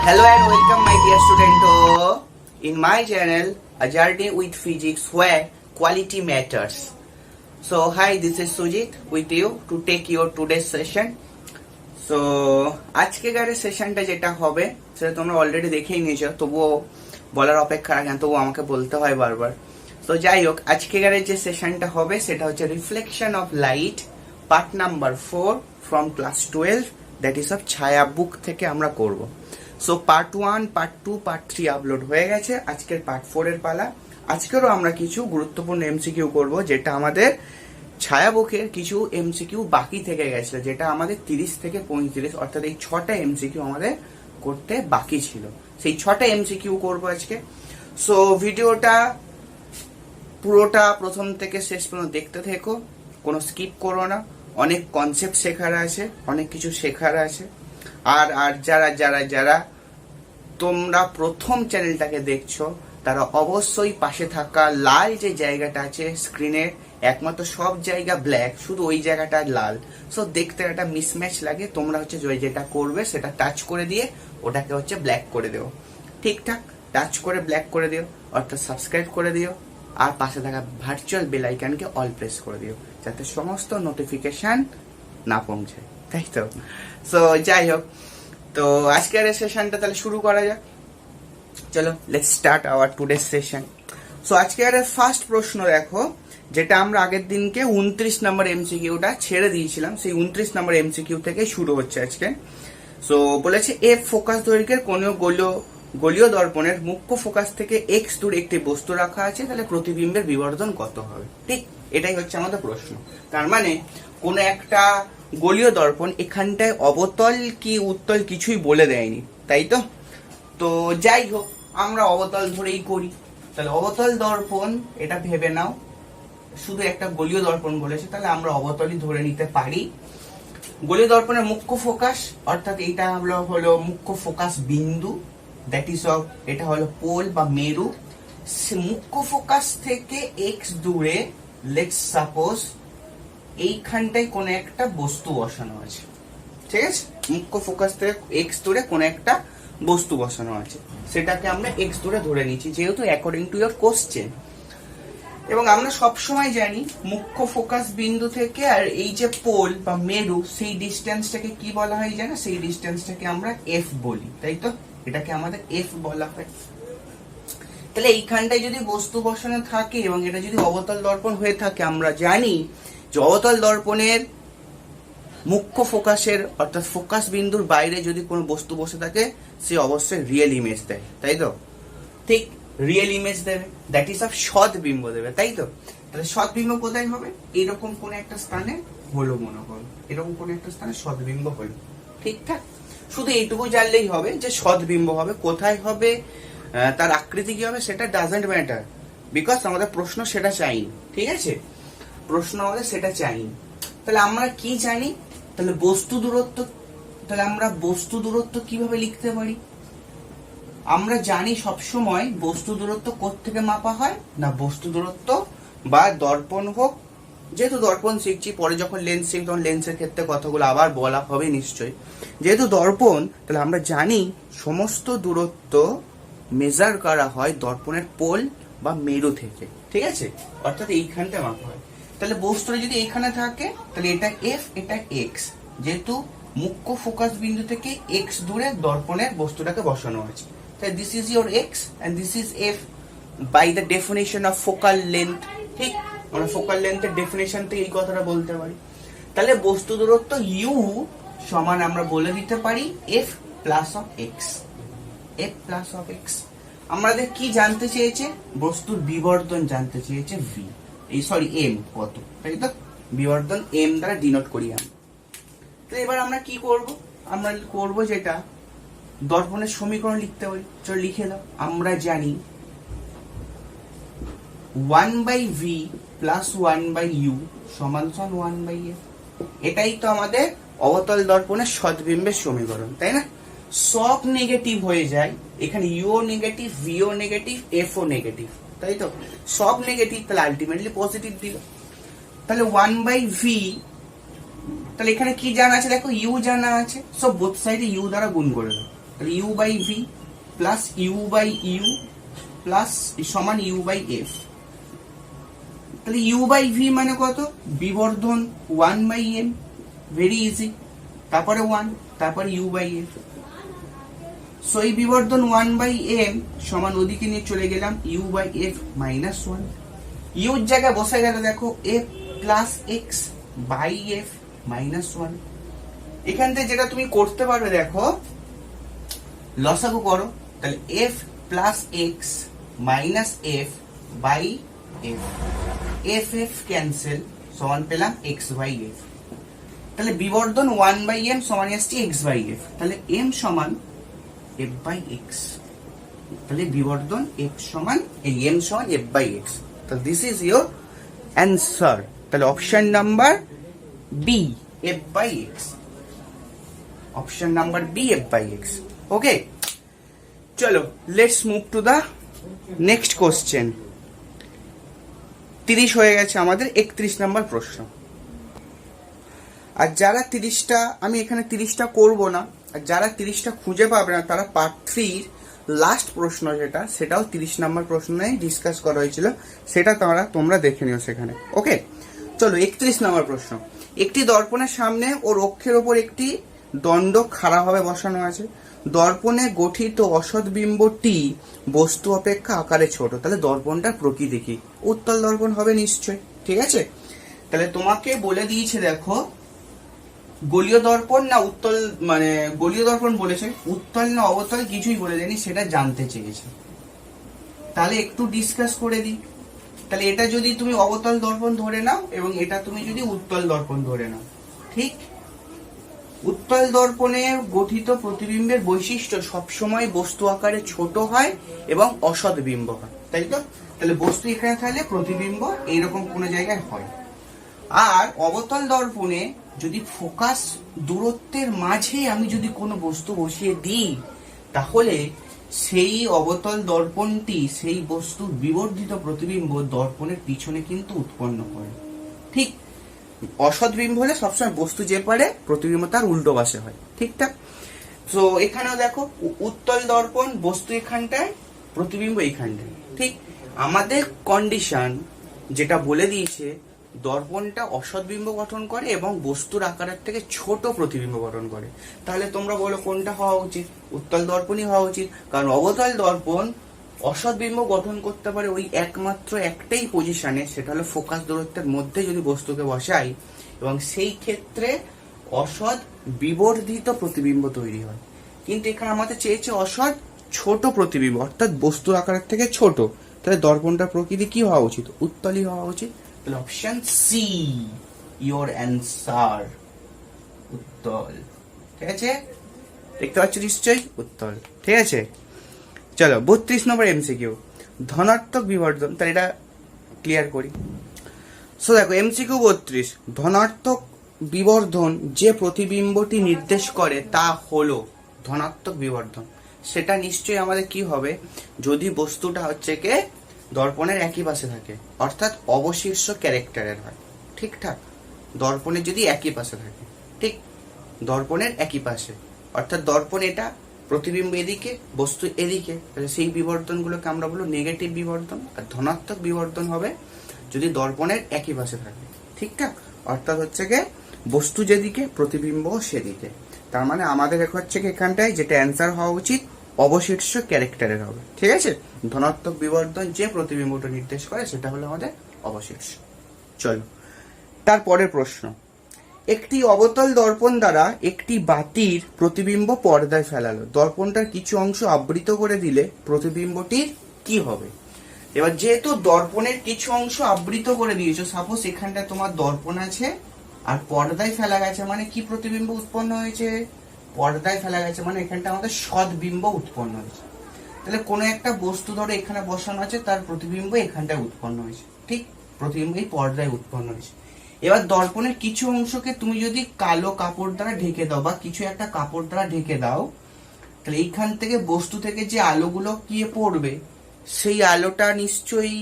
Hello and welcome my dear student in my channel A Journey with Physics where quality matters. So hi, this is Sujit with you to take your today's session. So আজকের সেশনটা যেটা হবে সেটা তোমরা already দেখেই নিয়েছো, তবুও বলার অপেক্ষা রাখেন, তবুও আমাকে বলতে হয় বারবার। তো যাই হোক, আজকের যে সেশনটা হবে সেটা হচ্ছে reflection of light part number 4 from class 12, that is of ছায়া বুক থেকে আমরা করব। So part 1, part 2, part 3 upload হয়ে গেছে, আজকের পার্ট 4 এর পালা। আজকেরও আমরা কিছু গুরুত্বপূর্ণ এমসিকিউ করব, যেটা আমাদের ছায়া বুকের কিছু এমসিকিউ বাকি থেকে গেছিল, যেটা আমাদের 30 থেকে 35 অর্থাৎ এই 6টা এমসিকিউ আমাদের করতে বাকি ছিল। সেই 6টা এমসিকিউ করব আজকে। সো ভিডিওটা পুরোটা প্রথম থেকে শেষ পর্যন্ত দেখতে থেকো, কোনো স্কিপ করো না। অনেক কনসেপ্ট শেখার আছে, অনেক কিছু শেখার আছে। আর যারা যারা যারা তোমরা প্রথম চ্যানেলটাকে দেখছো তারা অবশ্যই পাশে থাকা লাল যে জায়গাটা আছে স্ক্রিনে, একমাত্র সব জায়গা ব্ল্যাক, শুধু ওই জায়গাটা লাল। সো দেখতে একটা মিসম্যাচ লাগে, তোমরা হচ্ছে যেটা করবে সেটা টাচ করে দিয়ে ওটাকে হচ্ছে ব্ল্যাক করে দিও। ঠিকঠাক টাচ করে ব্ল্যাক করে দিও, অর্থাৎ সাবস্ক্রাইব করে দিও। আর পাশে থাকা ভার্চুয়াল বেল আইকনকে অল প্রেস করে দিও, যাতে সমস্ত নোটিফিকেশন না পৌঁছায়, তাই তো? সো যাই হোক, তো আজকের সেশনটা তাহলে শুরু করা যাক। চলো, let's start our today session. So আজকের ফার্স্ট প্রশ্ন দেখো, যেটা আমরা আগের দিনকে 29 নম্বর এমসিকিউটা ছেড়ে দিয়েছিলাম, সেই 29 নম্বর এমসিকিউ থেকে শুরু হচ্ছে আজকে। সো বলেছে এফ ফোকাস দৈর্ঘ্যের কোনো গোলীয় দর্পণের মুখ্য ফোকাস থেকে এক্স দূরে একটি বস্তু রাখা আছে, তাহলে প্রতিবিম্বের বিবর্ধন কত হবে? ঠিক এটাই হচ্ছে আমাদের প্রশ্ন। তার মানে কোন একটা গোলীয় দর্পণ, এখানটায় অবতল কি উত্তল কিছুই বলে দেয়নি, তাই তো? তো যাই হোক, আমরা অবতল ধরেই করি। তাহলে অবতল দর্পণ, এটা ভেবে নাও, শুধু একটা গোলীয় দর্পণ বলেছে, তাহলে আমরা অবতলই ধরে নিতে পারি। গোলীয় দর্পণের মুখ্য ফোকাস, অর্থাৎ এটা হলো মুখ্য ফোকাস বিন্দু, দ্যাট ইজ অফ, এটা হলো পোল বা মেরু। মুখ্য ফোকাস থেকে এক্স দূরে, লেটস সাপোজ এইখানটায় কোন একটা বস্তু বসানো আছে, ঠিক আছে? মুখ্য ফোকাস থেকে এক্স দূরে কোন একটা বস্তু বসানো আছে, সেটাকে আমরা এক্স দূরে ধরে নিচ্ছি, যেহেতু অ্যাকর্ডিং টু ইয়োর কোশ্চেন। এবং আমরা সবসময় জানি মুখ্য ফোকাস বিন্দু থেকে আর এই যে পোল বা মেরু, সেই ডিস্টেন্সটাকে কি বলা হয় জানো? সেই ডিস্টেন্সটাকে আমরা এফ বলি, তাই তো? এটাকে আমাদের এফ বলা হয়। তাহলে এইখানটায় যদি বস্তু বসানো থাকে এবং এটা যদি অবতল দর্পণ হয়ে থাকে, আমরা জানি যে অবতল দর্পণের মুখ্য ফোকাসের অর্থাৎ ফোকাস বিন্দুর বাইরে যদি কোনো বস্তু বসে থাকে, সে অবশ্যই রিয়েল ইমেজ দেয়, তাই তো? ঠিক রিয়েল ইমেজ দেবে, দ্যাট ইজ অফ সদ্বিম্ব দেবে, তাই তো? তাহলে সদ্বিম্ব কোথায় হবে? এরকম কোন একটা স্থানে হলো, মনে করো এরকম কোন একটা স্থানে সদ্বিম্ব হলো, ঠিকঠাক? শুধু এইটুকু জানলেই হবে যে সদ্বিম্ব হবে। কোথায় হবে, তার আকৃতি কি হবে, সেটা ডাজন্ট ম্যাটার, বিকজ আমাদের প্রশ্ন সেটা চাইনি, ঠিক আছে? প্রশ্ন আমাদের সেটা চাইনি। তাহলে আমরা কি জানি? তাহলে বস্তু দূরত্ব, তাহলে আমরা বস্তু দূরত্ব কিভাবে লিখতে পারি? আমরা জানি সবসময় বস্তু দূরত্ব কোত্থেকে মাপা হয় না, বস্তু দূরত্ব বা দর্পণ হোক, যেহেতু দর্পণ শিখছি, পরে যখন লেন্স শিখব তখন লেন্সের ক্ষেত্রে কথাগুলো আবার বলা হবে নিশ্চয়ই। যেহেতু দর্পণ, তাহলে আমরা জানি সমস্ত দূরত্ব মেজার করা হয় দর্পণের পোল বা মেরু থেকে, ঠিক আছে? অর্থাৎ এইখানটা মাপা হয়। তাহলে বস্তুটা যদি এইখানে থাকে, তাহলে এটা এফ, এটা এক্স, যেহেতু মুখ্য ফোকাস বিন্দু থেকে এক্স দূরে দর্পণের বস্তুটাকে বসানো আছে। তাহলে this is your x and this is f by the definition of focal length. ঠিক, আমরা ফোকাল লেন্থের ডেফিনেশন থেকে এই কথাটা বলতে পারি। তাহলে বস্তু দূরত্ব ইউ সমান আমরা বলে দিতে পারি F plus of x, F plus of x. আমাদের কি জানতে চেয়েছে? বস্তুর বিবর্ধন জানতে চেয়েছে ভি, এম কত, তাই তো? বিবর্ধন এম দ্বারা ডিনোট করি আমরা। তো এবার আমরা কি করব? আমরা করব যেটা দর্পণের সমীকরণ লিখতে পারি। চল লিখে দাও। আমরা জানি 1/v প্লাস 1/u সমান 1/f। এটাই তো আমাদের অবতল দর্পণের সদ্বিম্বের সমীকরণ, তাই না? সব নেগেটিভ হয়ে যায়, এখানে ইউ নেগেটিভ, ভিও নেগেটিভ, এফও নেগেটিভ, তাই তো? সব নেগেটিভ, তাহলে আলটিমেটলি পজিটিভ দিল। তাহলে 1/v, তাহলে এখানে কি জানা আছে দেখো, ইউ জানা আছে, সো বোথ সাইডে ইউ দ্বারা গুণ করে দাও। তাহলে u by v plus u by u plus সমান ইউ বাই এফ। তাহলে ইউ বাই ভি মানে কত? বিবর্ধন 1 বাই এম, ভেরি ইজি। তারপরে 1, তারপরে ইউ বাই এফ। সো এই বিবর্ধন 1 বাই এম সমান ওদিকে নিয়ে চলে গেলাম ইউ বাই এফ মাইনাস 1। ইউর জায়গায় বসে গেল দেখো F plus X by F minus 1। এখান থেকে যেটা তুমি করতে পারবে দেখো, লসাগু করো, তাহলে F plus X minus F by F, F F cancel, সমান পেলাম এক্স বাই এফ। তাহলে বিবর্ধন 1 বাই এম সমান আসছে এক্স বাই এফ, তাহলে এম সমান এফ বাই এক্স। তাহলে বিবর্ধন এফ সমান এই এম সমান এফ বাই এক্স। তাহলে দিস ইজ ইয়োর অ্যান্সার। তাহলে option number B, F by X. Option number B, F by X. Okay, চলো let's move to the next question. 30 হয়ে গেছে আমাদের, 31 নাম্বার প্রশ্ন। আর যারা 30টা, আমি এখানে 30টা করব না, আর যারা 30টা খুঁজে পাবে না তারা পার্ট 3 লাস্ট প্রশ্ন যেটা, সেটাও 30 নাম্বার প্রশ্নে ডিসকাস করা হয়েছিল, সেটা তোমরা দেখে নিও সেখানে। ওকে, চলো 31 নাম্বার প্রশ্ন। একটি দর্পণের সামনে ও রক্ষের ওপর একটি দণ্ড খাড়াভাবে বসানো আছে। দর্পণে গঠিত অসৎ বিম্বটি বস্তু অপেক্ষা আকারে ছোট। তাহলে দর্পণটার প্রকৃতি কি? উত্তল দর্পণ হবে নিশ্চয়, ঠিক আছে। তাহলে তোমাকে বলে দিয়েছে দেখো গলীয় দর্পণ না উত্তল, মানে গলীয় দর্পণ বলেছে, উত্তল না অবতল কিছুই বলে দেয়নি, সেটা জানতে চেয়েছে। তাহলে একটু ডিসকাস করে দিই। তাহলে এটা যদি তুমি অবতল দর্পণ ধরে নাও এবং এটা তুমি যদি উত্তল দর্পণ ধরে নাও, ঠিক। উত্তল দর্পণে গঠিত প্রতিবিম্বের বৈশিষ্ট্য সবসময় বস্তু আকারে ছোট হয় এবং অসৎ বিম্ব হয়, তাই তো। তাহলে বস্তু এখানে থাকলে প্রতিবিম্ব এইরকম কোনো জায়গায় হয়। আর অবতল দর্পণে যদি ফোকাস দূরত্বের মাঝে আমি যদি কোনো বস্তু বসিয়ে দিই, তাহলে সেই অবতল দর্পণটি সেই বস্তুর বিবর্ধিত প্রতিবিম্ব দর্পণের পিছনে কিন্তু উৎপন্ন করে, ঠিক। অসৎ বিম্ব হলে সবসময় বস্তু যে পারে প্রতিবিম্ব তার উল্টো পাশে হয়, ঠিকঠাক। তো এখানেও দেখো উত্তল দর্পণ, বস্তু এখানটায়, প্রতিবিম্ব এইখানটায়, ঠিক। আমাদের কন্ডিশন যেটা বলে দিয়েছে দর্পণটা অসৎ বিম্ব গঠন করে এবং বস্তুর আকারের থেকে ছোট প্রতিবিম্ব গঠন করে। তাহলে তোমরা বলো কোনটা হওয়া উচিত? উত্তল দর্পণই হওয়া উচিত, কারণ অবতল দর্পণ অসৎ বিম্ব গঠন করতে পারে ওই একমাত্র একটাই পজিশনে, সেটা হলো ফোকাস দূরত্বের মধ্যে যদি বস্তুকে বসাই, এবং সেই ক্ষেত্রে অসৎ বিবর্ধিত প্রতিবিম্ব তৈরি হয়। কিন্তু এখানে আমাদের চেয়েছে অসৎ ছোট প্রতিবিম্ব, অর্থাৎ বস্তুর আকারের থেকে ছোট। তাহলে দর্পণটার প্রকৃতি কি হওয়া উচিত? উত্তলই হওয়া উচিত। তাহলে অপশন সি ইওর অ্যান্সার, উত্তল। ঠিক আছে, দেখতে পাচ্ছ নিশ্চয়ই, উত্তল। ঠিক আছে, চলো 32 নম্বর এমসিকিউ, ধনাত্মক বিবর্ধন। তাহলে এটা ক্লিয়ার করি। সো দেখো এমসিকিউ 32, ধনাত্মক বিবর্ধন যে প্রতিবিম্বটি নির্দেশ করে তা হলো ধনাত্মক বিবর্ধন। সেটা নিশ্চয়ই আমাদের কি হবে? যদি বস্তুটা হচ্ছে কে দর্পণের একই পাশে থাকে, অর্থাৎ অবশীর্ষ ক্যারেক্টারের হয়, ঠিকঠাক। দর্পণের যদি একই পাশে থাকে, ঠিক, দর্পণের একই পাশে, অর্থাৎ দর্পণ এটা, প্রতিবিম্ব এদিকে, বস্তু এদিকে, তাহলে সেই বিবর্ধনগুলোকে আমরা বলবো নেগেটিভ বিবর্ধন। আর ধনাত্মক বিবর্ধন হবে যদি দর্পণের একই পাশে থাকে, ঠিকঠাক, অর্থাৎ হচ্ছে কে বস্তু যেদিকে প্রতিবিম্ব সেদিকে। তার মানে আমাদের হচ্ছে কি এখানটায় যেটা অ্যান্সার হওয়া উচিত অবশীর্ষ ক্যারেক্টারের হবে, ঠিক আছে। ধনাত্মক বিবর্ধন যে প্রতিবিম্বটা নির্দেশ করে সেটা হলো আমাদের অবশীর্ষ। চলো তারপরের প্রশ্ন, একটি অবতল দর্পণ দ্বারা একটি বাতির প্রতিবিম্ব পর্দায় ফেলালো, দর্পণটার কিছু অংশ আবৃত করে দিলে প্রতিবিম্বটির কি হবে? এবার যেহেতু দর্পণের কিছু অংশ আবৃত করে দিয়েছো, সাপোজ এখানটা তোমার দর্পণ আছে আর পর্দায় ফেলা গেছে, মানে কি প্রতিবিম্ব উৎপন্ন হয়েছে? পর্দায় ফেলা গেছে, মানে এখানটা আমাদের সদ্বিম্ব উৎপন্ন হয়েছে। তাহলে কোনো একটা বস্তু ধরো এখানে বসানো আছে, তার প্রতিবিম্ব এখানটায় উৎপন্ন হয়েছে, ঠিক, প্রতিবিম্ব এই পর্দায় উৎপন্ন হয়েছে। এবার দর্পণের কিছু অংশকে তুমি যদি কালো কাপড় দ্বারা ঢেকে দাও বা কিছু একটা কাপড় দ্বারা ঢেকে দাও, তাহলে এইখান থেকে বস্তু থেকে যে আলোগুলো গিয়ে পড়বে, সেই আলোটা নিশ্চয়ই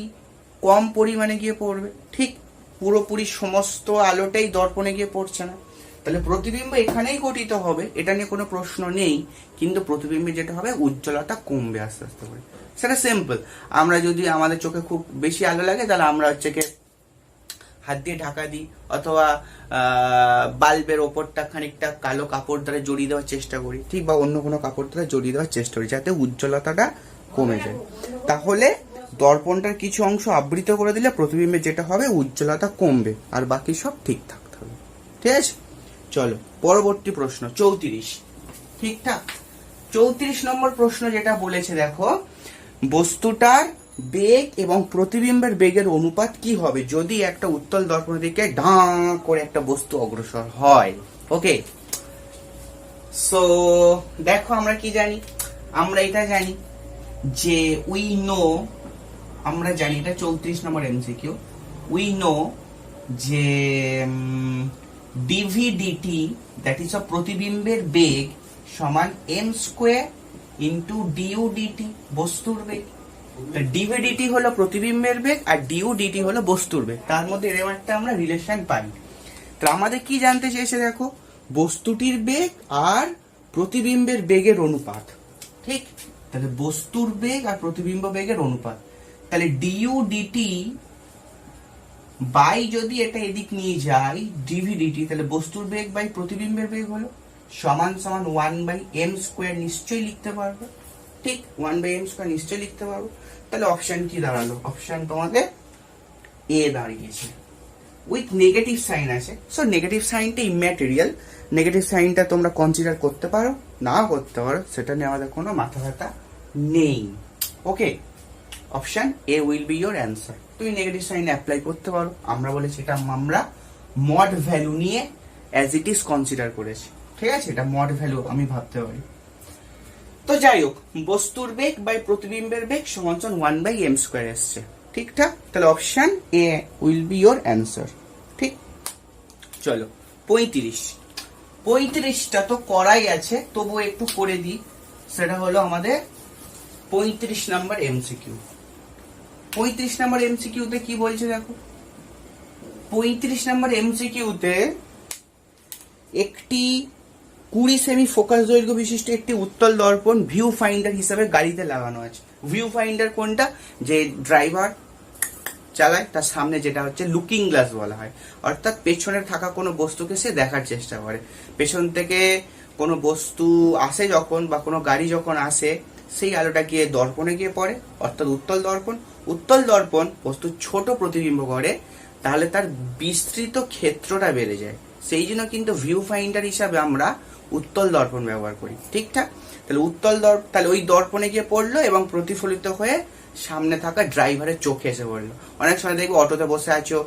কম পরিমাণে গিয়ে পড়বে, ঠিক। পুরোপুরি সমস্ত আলোটাই দর্পণে গিয়ে পড়ছে না। তাহলে প্রতিবিম্ব এখানেই গঠিত হবে, এটা নিয়ে কোনো প্রশ্ন নেই। কিন্তু প্রতিবিম্বে যেটা হবে, উজ্জ্বলতা কমবে আস্তে আস্তে করে। সেটা সিম্পল। আমরা যদি আমাদের চোখে খুব বেশি আলো লাগে, তাহলে আমরা হচ্ছে কি হাত দিয়ে ঢাকা দিই, অথবা বাল্বের ওপরটা খানিকটা কালো কাপড় দ্বারা জড়িয়ে দেওয়ার চেষ্টা করি, ঠিক, বা অন্য কোনো কাপড় দ্বারা জড়িয়ে দেওয়ার চেষ্টা করি, যাতে উজ্জ্বলতাটা কমে যায়। তাহলে দর্পণটার কিছু অংশ আবৃত করে দিলে প্রতিবিম্বে যেটা হবে, উজ্জ্বলতা কমবে, আর বাকি সব ঠিক থাকতে হবে। ঠিক আছে, চলো পরবর্তী প্রশ্ন 34। ঠিকঠাক, 34 নম্বর প্রশ্ন যেটা বলেছে, দেখো, বস্তুটার বেগ এবং প্রতিবিম্বের বেগের অনুপাত কি হবে যদি একটা উত্তল দর্পণের দিকে ঢাঁ করে একটা বস্তু অগ্রসর হয়। ওকে, সো দেখো আমরা কি জানি, আমরা এটা জানি যে উই নো, আমরা জানি এটা 34 নম্বর এমসিকিউ, উই নো যে D V D T, that is of প্রতিবিম্বের বেগ, সমান M square into D U D T, বস্তুর বেগ। ডিভিডিটি হলো প্রতিবিম্বের বেগ, আর ডিউ ডিটি হলো বস্তুর বেগ। তার মধ্যে এরকম একটা আমরা রিলেশন পাই। তো আমাদের কি জানতে চেয়েছে, দেখো, বস্তুটির বেগ আর প্রতিবিম্বের বেগের অনুপাত। ঠিক, তাহলে বস্তুর বেগ আর প্রতিবিম্ব বেগের অনুপাত, তাহলে ডিউ ডিটি বাই, যদি এটা এদিক নিয়ে যাই ডিভিডিটি, তাহলে বস্তুর বেগ বাই প্রতিবিম্বের বেগ হলো সমান সমান 1/m স্কোয়ার, নিশ্চয়ই লিখতে পারবো। ঠিক, 1/m স্কোয়ার নিশ্চয়ই লিখতে পারবো। তাহলে অপশন কি দাঁড়ালো? অপশন তোমাদের এ দাঁড়িয়েছে, উইথ নেগেটিভ সাইন আছে। সো নেগেটিভ সাইনটা ইম্যাটেরিয়াল, নেগেটিভ সাইনটা তোমরা কনসিডার করতে পারো, না করতে পারো, সেটা নিয়ে আমাদের কোনো মাথা ব্যথা নেই। Okay, option A will be your answer. তুমি নেগেটিভ সাইন অ্যাপ্লাই করতে পারো। আমরা বলেছি এটা আমরা মড ভ্যালু নিয়ে অ্যাজ ইট ইজ কনসিডার করেছি। ঠিক আছে, এটা মড ভ্যালু আমি ভাবতে পারি। তো যাই হোক, বস্তুর বেগ বাই প্রতিবিম্বের বেগ সমান 1/m স্কোয়ার এসছে। ঠিকঠাক, তাহলে option A will be your answer. ঠিক, চলো 35টা তো করাই আছে, তবু একটু করে দিই। সেটা হলো আমাদের 35 নাম্বার এমসিকিউ। 35 নাম্বার এমসিকিউতে কি বলছে, দেখো, 35 নাম্বার এমসিকিউতে একটি 20 সেমি ফোকাস দৈর্ঘ্য বিশিষ্ট একটি উত্তল দর্পণ ভিউ ফাইন্ডার হিসাবে গাড়িতে লাগানো আছে। ভিউ ফাইন্ডার কোনটা? যে ড্রাইভার চালায় তার সামনে, যেটা হচ্ছে লুকিং গ্লাস বলা হয়। অর্থাৎ পেছনে থাকা কোনো বস্তুকে সে দেখার চেষ্টা করে। পেছন থেকে কোনো বস্তু আসে যখন, বা কোনো গাড়ি যখন আসে, সেই আলোটা গিয়ে দর্পণে গিয়ে পড়ে, অর্থাৎ উত্তল দর্পণ। উত্তল দর্পণ বস্তু ছোট প্রতিবিম্ব করে, তাহলে তার বিস্তৃত ক্ষেত্রটা বেড়ে যায়। সেই জন্য কিন্তু ভিউ ফাইন্ডার হিসাবে আমরা উত্তল দর্পণ ব্যবহার করি। ঠিকঠাক, তাহলে তাহলে ওই দর্পণে গিয়ে পড়লো এবং প্রতিফলিত হয়ে সামনে থাকা ড্রাইভারের চোখে এসে পড়লো। অনেক সময় দেখবো অটোতে বসে আছো,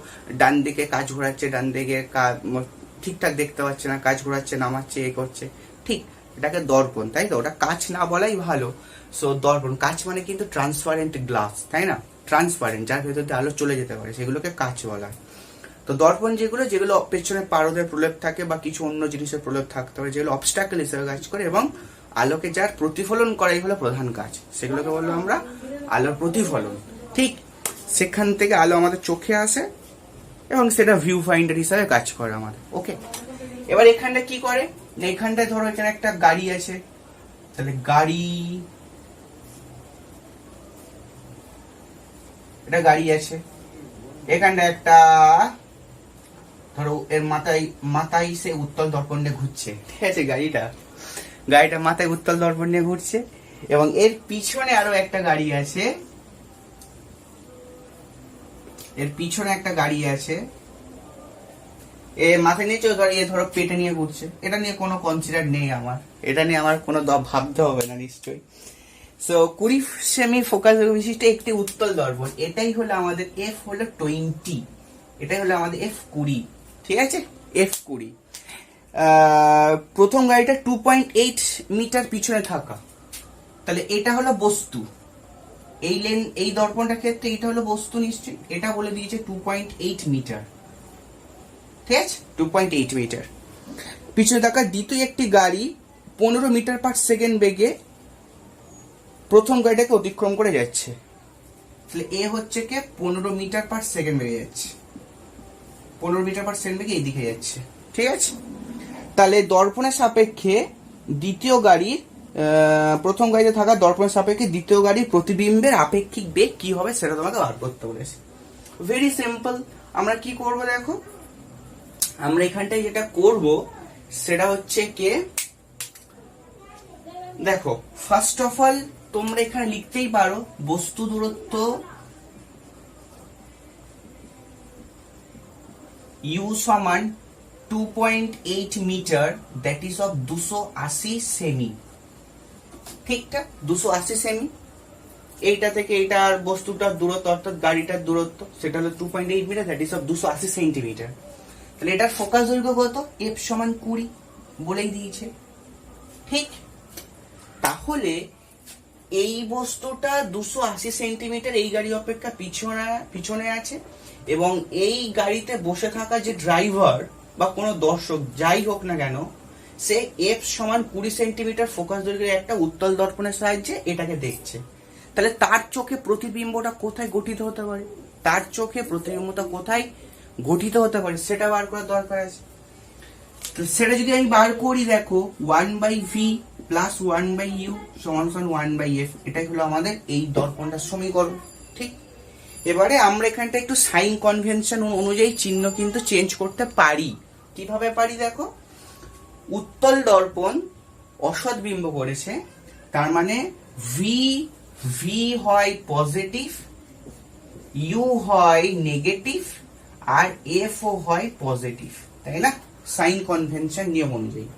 ডান দিকে কাজ ঘোরাচ্ছে, ডান দিকে ঠিকঠাক দেখতে পাচ্ছে না, কাজ ঘোরাচ্ছে, নামাচ্ছে, এ করছে। ঠিক, এটাকে দর্পণ, তাই তো? ওটা কাঁচ না বলাই ভালো। সো দর্পণ, কাঁচ মানে কিন্তু ট্রান্সপারেন্ট গ্লাস, তাই না? ট্রান্সপারেন্ট, যার ভেতর দিয়ে আলো চলে যেতে পারে, সেগুলোকে কাঁচ বলা হয়। তো দর্পণ যেগুলো পেছনে পারদের প্রলেপ থাকে বা কিছু অন্য জিনিসের প্রলেপ থাকতে পারে, যেগুলো অবস্ট্যাকল হিসেবে কাজ করে এবং আলোকে যার প্রতিফলন করাই হলো প্রধান কাজ, সেগুলোকে বলবো আমরা আলোর প্রতিফলন। ঠিক, সেখান থেকে আলো আমাদের চোখে আসে এবং সেটা ভিউ ফাইন্ডার হিসাবে কাজ করে আমাদের। ওকে, এবার এখানটা কি করে, এখানটায় ধরো এখানে একটা গাড়ি আছে, তাহলে গাড়ি আছে, এখানটা একটা, ধরো এর মাথায় সে উত্তল দর্পণ নিয়ে ঘুরছে। ঠিক আছে, গাড়িটা মাথায় উত্তল দর্পণ নিয়ে ঘুরছে, এবং এর পিছনে আরো একটা গাড়ি আছে, এ মাথায় নিচে ধরো পেটে নিয়ে ঘুরছে। এটা নিয়ে কোনো কনসিডার নেই আমার, এটা নিয়ে আমার কোনো ভাবতে হবে না নিশ্চয়ই। সো 20 সেমি ফোকাস বিশিষ্ট একটি উত্তল দর্পণ, এটাই হলো আমাদের এফ হলো 20, এটাই হলো আমাদের F20। ঠিক আছে, F20। প্রথম গাড়িটা 2.8 মিটার পিছনে থাকা, তাহলে এটা হলো বস্তু। এই দর্পণটার ক্ষেত্রে এটা হলো বস্তু নিশ্চয়ই, এটা বলে দিয়েছে 2.8 মিটার। ঠিক আছে, 2.8 মিটার পিছনে থাকা দ্বিতীয় একটি গাড়ি 15 মিটার পার সেকেন্ড বেগে প্রথম গাড়িটাকে অতিক্রম করে যাচ্ছে। তাহলে এ হচ্ছে কে 15 মিটার পার সেকেন্ড বেগে যাচ্ছে, 15 মিটার পার সেকেন্ড বেগে এইদিকে যাচ্ছে। ঠিক আছে, তাহলে দর্পণের সাপেক্ষে দ্বিতীয় গাড়ির প্রথম গাড়িতে থাকা দর্পণের সাপেক্ষে দ্বিতীয় গাড়ির প্রতিবিম্বের আপেক্ষিক বেগ কি হবে সেটা তোমাকে বার করতে বলেছে। Very simple. আমরা কি করব দেখো, আমরা এখানটায় যেটা করব সেটা হচ্ছে কে, দেখো ফার্স্ট অফ অল তোমরা এখানে লিখতেই পারো বস্তু দূরত্ব ইউ সমান 2.8 মিটার, দ্যাট ইজ অফ 280 সেমি। ঠিকঠাক, 280 সেমি। এইটা থেকে এইটার বস্তুটার দূরত্ব অর্থাৎ গাড়িটার দূরত্ব সেটা হলো 2.8 metre, that is of 280 centimetre. তাহলে এটার ফোকাস দৈর্ঘ্য কত, এফ সমান 20 বলেই দিয়েছে। ঠিক, তাহলে এই বস্তুটা 280 সেন্টিমিটার এই গাড়ি অপেক্ষা পিছনে আছে, এবং এই গাড়িতে বসে থাকা যে ড্রাইভার বা কোনো দর্শক যাই হোক না কেন, সে এফ সমান 20 সেন্টিমিটার ফোকাস দৈর্ঘ্যের একটা উত্তল দর্পণের সাহায্যে এটাকে দেখছে। তাহলে তার চোখে প্রতিবিম্বটা কোথায় গঠিত হতে পারে, তার চোখে প্রতিবিম্বটা কোথায় গঠিত হতে পারে সেটা বার করার দরকার আছে। তো সেটা যদি আমি বার করি, দেখো 1/v প্লাস 1/u সমান 1/f, এটাই হলো আমাদের এই দর্পণটার সমীকরণ। ঠিক, এবারে আমরা এখানটা একটু সাইন কনভেনশন অনুযায়ী চিহ্ন কিন্তু চেঞ্জ করতে পারি। কিভাবে পারি দেখো, উত্তল দর্পণ অসৎ বিম্ব করেছে, তার মানে ভি হয় পজিটিভ, ইউ হয় নেগেটিভ, আর এফ ও হয় পজিটিভ, তাই না, সাইন কনভেনশন নিয়ম অনুযায়ী।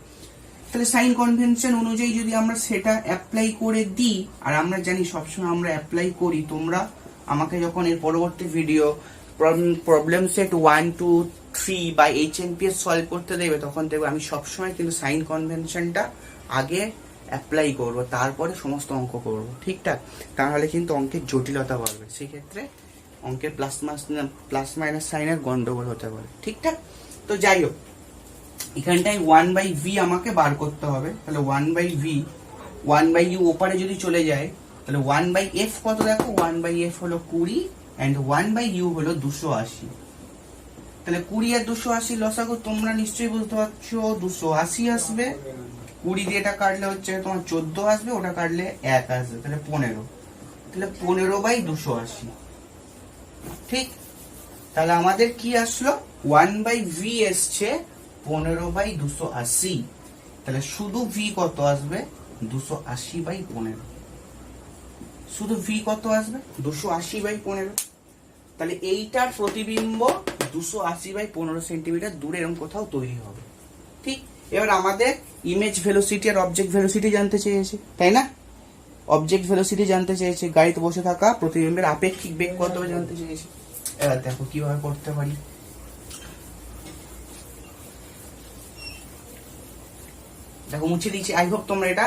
তাহলে সাইন কনভেনশন অনুযায়ী যদি আমরা সেটা অ্যাপ্লাই করে দিই, আর আমরা জানি সবসময় আমরা অ্যাপ্লাই করি, তোমরা আমাকে যখন এর পরবর্তী ভিডিও প্রবলেম সেট 1, 2, 3 বা HNPS সলভ করতে দেবে, তখন দেখবে আমি সবসময় কিন্তু সাইন কনভেনশনটা আগে অ্যাপ্লাই করব, তারপরে সমস্ত অঙ্ক করব। ঠিকঠাক, তাহলে কিন্তু অঙ্কের জটিলতা বাড়বে, সেক্ষেত্রে অঙ্কের প্লাস মাইনাস সাইনের গন্ডগোল হতে পারে। ঠিকঠাক, তো যাই হোক এখানটায় 1/v আমাকে বার করতে হবে। তাহলে 1/v 1/u ওপারে যদি চলে যায়, তাহলে 1/f কত দেখো, 1/f হলো 20 and 1/u হলো 280। তাহলে 20 আর 280 লসাগু তোমরা নিশ্চয়ই বুঝতে পারছো, 280 আসবে, 20 দিয়ে এটা কাটলে হচ্ছে তোমার 14 আসবে, ওটা কাটলে 1 আসবে, তাহলে 15। তাহলে 15/280। ঠিক, তাহলে আমাদের কি আসলো, 1/v এসছে 15/280। তাহলে শুধু v কত আসবে, 280/15। শুধু v কত আসবে, 280/15। তাহলে এইটার প্রতিবিম্ব 280/15 সেন্টিমিটার দূরে এরকম কোথাও তৈরি হবে। ঠিক, এবার আমাদের ইমেজ ভেলোসিটি আর অবজেক্ট ভেলোসিটি জানতে চেয়েছে, তাই না, অবজেক্ট ভেলোসিটি জানতে চেয়েছে, গাড়িতে বসে থাকা প্রতিবিম্বের আপেক্ষিক বেগ কত হবে জানতে চেয়েছে। এবার দেখো কিভাবে করতে পারি। দেখো মুছে দিয়েছি, আই হোপ তোমরা এটা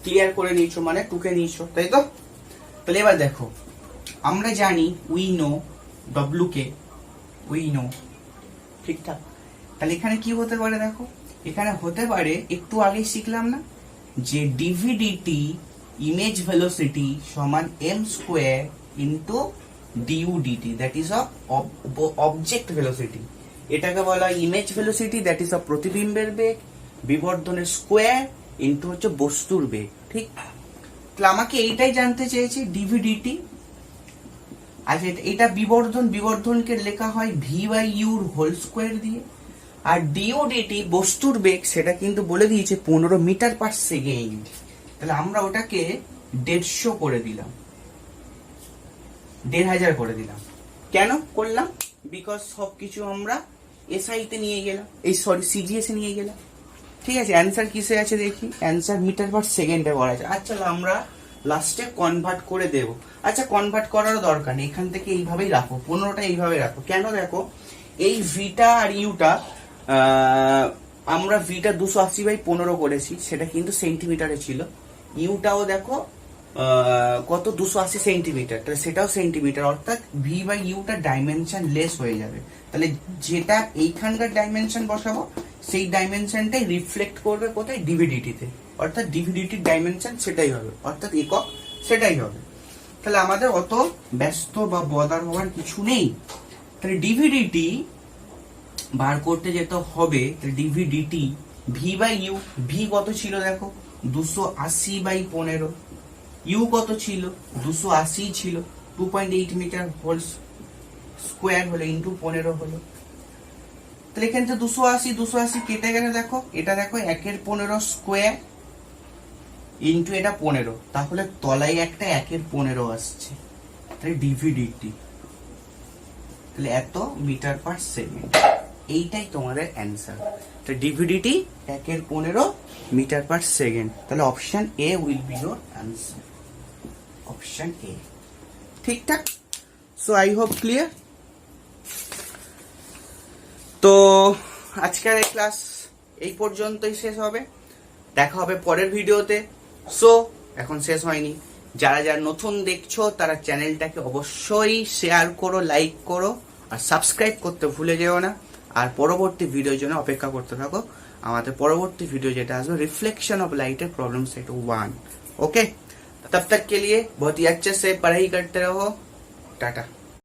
ক্লিয়ার করে নিয়েছো, মানে টুকে নিয়েছো, তাই তো। তাহলে এবার দেখো আমরা জানি we know W K, we know. ঠিকঠাক, তাহলে এখানে কি হতে পারে দেখো, এখানে হতে পারে একটু আগে শিখলাম না যে ডিভিডিটি ইমেজ ভেলোসিটি সমান m square into D U D T, that is of object velocity. এটাকে বলা হয় image velocity, that is of প্রতিবিম্বের বেগ, বিবর্ধনের স্কোয়ার ইন্টু হচ্ছে বস্তুর বেগ। ঠিক, তাহলে আমাকে এইটাই জানতে চেয়েছি ডিভিডিটি। আচ্ছা, এটা বিবর্ধনকে লেখা হয় v/u হোল স্কোয়ার দিয়ে, আর ডিউ ডিটি বস্তুর বেগ সেটা কিন্তু বলে দিয়েছে 15 মিটার পার সেকেন্ড। তাহলে আমরা ওটাকে 150 করে দিলাম, 1500 করে দিলাম। কেন করলাম, বিকজ সবকিছু আমরা এসআই তে নিয়ে গেলাম, এই সরি সিজিএস এ নিয়ে গেলাম। ঠিক আছে, অ্যান্সার কিসে আছে দেখি, অ্যান্সার মিটার পার সেকেন্ডে করা আছে। আচ্ছা আমরা লাস্টে কনভার্ট করে দেব। আচ্ছা কনভার্ট করারও দরকার নেই, এখান থেকে এইভাবেই রাখো, 15টা এইভাবে রাখো। কেন দেখো, এই ভিটা আর ইউটা আমরা ভিটা 280/15 করেছি, সেটা কিন্তু সেন্টিমিটারে ছিল। ইউটাও দেখো কত, 280 সেন্টিমিটার, তাহলে সেটাও সেন্টিমিটার, অর্থাৎ v/ইউটা ডাইমেনশন লেস হয়ে যাবে। তাহলে যেটা এইখানকার ডাইমেনশন বসাবো সেই ডাইমেনশনটাই রিফ্লেক্ট করবে কোথায়, ডিভিডিটিতে, অর্থাৎ ডিভিডিটির ডাইমেনশন সেটাই হবে, অর্থাৎ একক সেটাই হবে। তাহলে আমাদের অত ব্যস্ত বা বদার হওয়ার কিছু নেই। তাহলে ডিভিডিটি বার করতে যেতে হবে ডিভিডিটি ভি বাই ইউ। ভি কত ছিল দেখো 280/15, ইউ কত ছিল 280 ছিল, 2.8 মিটার হোল স্কোয়ার হলো ইন্টু 15 হলো। তাহলে এখান থেকে 280 কেটে গেলে দেখো এটা দেখো 1/15 স্কোয়ার ইন্টু এটা 15, তাহলে তলায় একটা 1/15 আসছে, তাহলে ডিভিডিটি তাহলে এত মিটার পার সেকেন্ড। এইটাই তোমাদের অ্যান্সার। তো ডিভিডিটি 1/15 মিটার পার সেকেন্ড, তাহলে option A will be your answer, option A. ঠিকঠাক? So I hope clear. তো আজকের এই ক্লাস এই পর্যন্তই শেষ হবে, দেখা হবে পরের ভিডিওতে। সো এখন শেষ হয়নি, যারা যারা নতুন দেখছো তারা চ্যানেলটাকে অবশ্যই শেয়ার করো, লাইক করো আর সাবস্ক্রাইব করতে ভুলে যেও না। আর পরবর্তী ভিডিওর জন্য অপেক্ষা করতে থাকো। আমাদের পরবর্তী ভিডিও যেটা আসবে रिफ्लेक्शन ऑफ लाइट है प्रॉब्लम सेट 1। ओके, तब तक के लिए बहुत ही अच्छे से पढ़ाई करते रहो। टाटा।